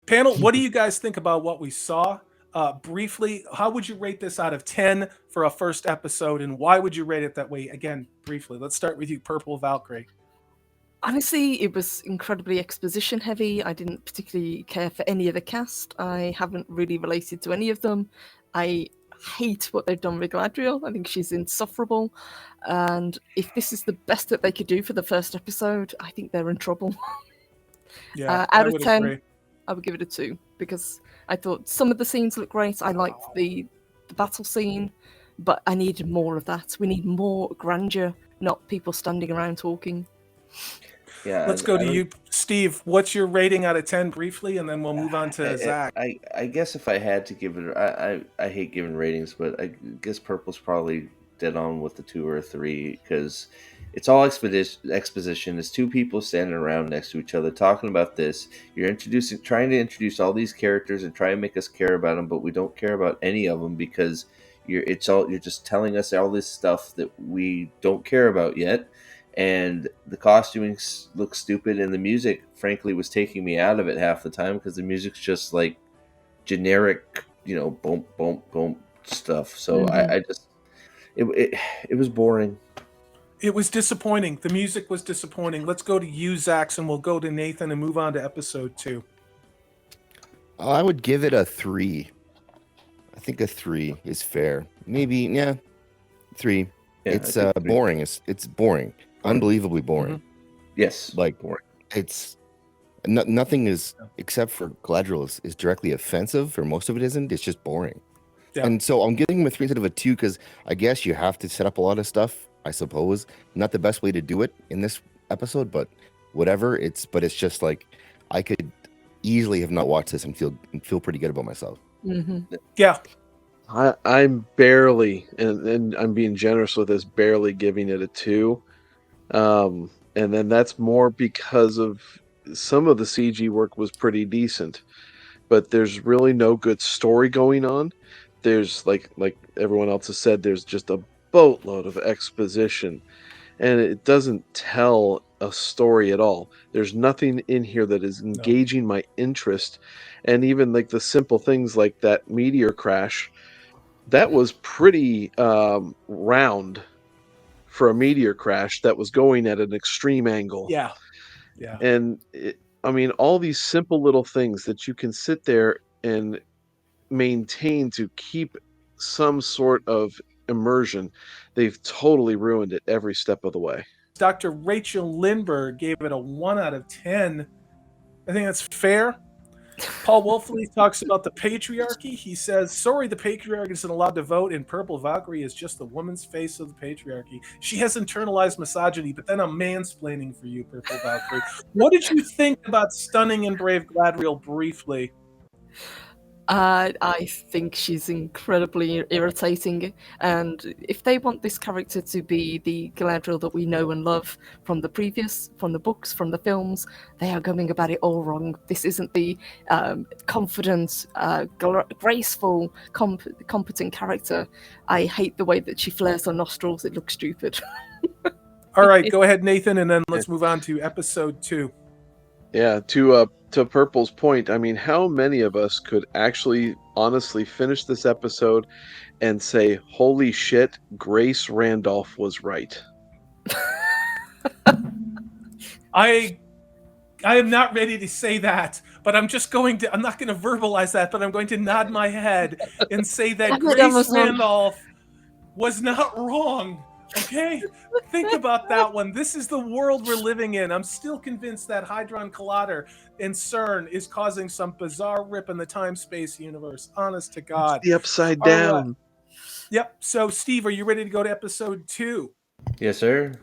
Panel, what do you guys think about what we saw? Briefly, how would you rate this out of 10 for a first episode, and why would you rate it that way? Again, briefly, let's start with you, Purple Valkyrie. Honestly, it was incredibly exposition heavy. I didn't particularly care for any of the cast. I haven't really related to any of them. I hate what they've done with Galadriel. I think she's insufferable. And if this is the best that they could do for the first episode, I think they're in trouble. Yeah, Out I of would 10, agree. I would give it a 2 because I thought some of the scenes looked great. I liked the battle scene, but I needed more of that. We need more grandeur, not people standing around talking. Yeah, Let's go to you, Steve. What's your rating out of 10 briefly, and then we'll move on to Zach. I guess if I had to give it, I hate giving ratings, but I guess Purple's probably dead on with the 2 or 3 because it's all exposition. It's two people standing around next to each other talking about this. You're trying to introduce all these characters and try and make us care about them, but we don't care about any of them because you're just telling us all this stuff that we don't care about yet. And the costuming looks stupid, and the music, frankly, was taking me out of it half the time because the music's just like generic, boom, boom, boom stuff. So I just, it was boring. It was disappointing. The music was disappointing. Let's go to you, Zach, and we'll go to Nathan and move on to episode 2. I would give it a 3. I think a 3 is fair. Maybe, 3. Yeah, it's boring. It's boring. Unbelievably boring. Mm-hmm. Yes, like boring. It's nothing is except for Galadriel is directly offensive, or most of it isn't. It's just boring. Yeah. And so I'm giving him a 3 instead of a 2 because I guess you have to set up a lot of stuff. I suppose not the best way to do it in this episode, but whatever. It's just like I could easily have not watched this and feel pretty good about myself. Mm-hmm. Yeah. I'm barely, and I'm being generous with this, barely giving it a 2. And then that's more because of some of the CG work was pretty decent, but there's really no good story going on. There's like everyone else has said, there's just a boatload of exposition, and it doesn't tell a story at all. There's nothing in here that is engaging my interest, and even like the simple things like that meteor crash, that was pretty round for a meteor crash that was going at an extreme angle. Yeah. And all these simple little things that you can sit there and maintain to keep some sort of immersion, they've totally ruined it every step of the way. Dr. Rachel Lindbergh gave it a 1 out of 10. I think that's fair. Paul Wolfley talks about the patriarchy. He says, sorry, the patriarchy isn't allowed to vote, and Purple Valkyrie is just the woman's face of the patriarchy. She has internalized misogyny, but then I'm mansplaining for you, Purple Valkyrie. What did you think about stunning and brave Galadriel briefly? I think she's incredibly irritating, and if they want this character to be the Galadriel that we know and love from the books, from the films, they are going about it all wrong. This isn't the confident, graceful, competent character. I hate the way that she flares her nostrils. It looks stupid. All right, go ahead, Nathan, and then let's move on to episode 2. Yeah, to Purple's point, how many of us could actually honestly finish this episode and say, holy shit, Grace Randolph was right? I am not ready to say that, but I'm not going to verbalize that, but I'm going to nod my head and say that Grace Randolph was not wrong. Okay? Think about that one. This is the world we're living in. I'm still convinced that Hadron Collider in CERN is causing some bizarre rip in the time-space universe. Honest to God. It's the upside down. Right. Yep. So, Steve, are you ready to go to episode 2? Yes, sir.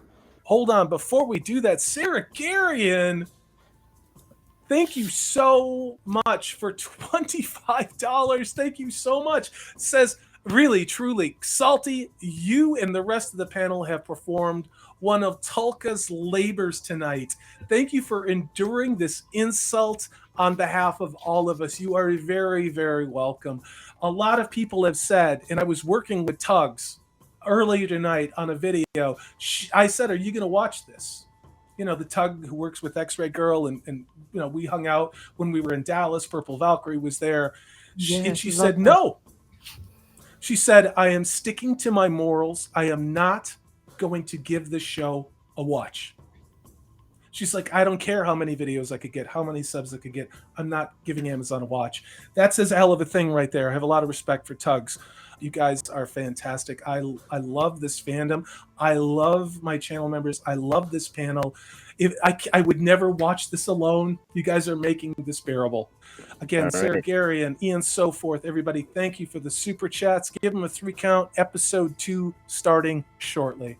Hold on. Before we do that, Sarah Garian, thank you so much for $25. Thank you so much. Says, really, truly, Salty, you and the rest of the panel have performed one of Tulka's labors tonight. Thank you for enduring this insult on behalf of all of us. You are very, very welcome. A lot of people have said, and I was working with Tugs earlier tonight on a video. I said, are you going to watch this? the Tug who works with X-Ray Girl, and we hung out when we were in Dallas. Purple Valkyrie was there. And she said, no. She said, I am sticking to my morals. I am not going to give this show a watch. She's like, I don't care how many videos I could get, how many subs I could get. I'm not giving Amazon a watch. That says a hell of a thing right there. I have a lot of respect for Tugs. You guys are fantastic. I love this fandom. I love my channel members. I love this panel. If I would never watch this alone. You guys are making this bearable. Again, All Sarah right. Gary and Ian so forth. Everybody, thank you for the super chats. Give them a 3 count. Episode 2 starting shortly.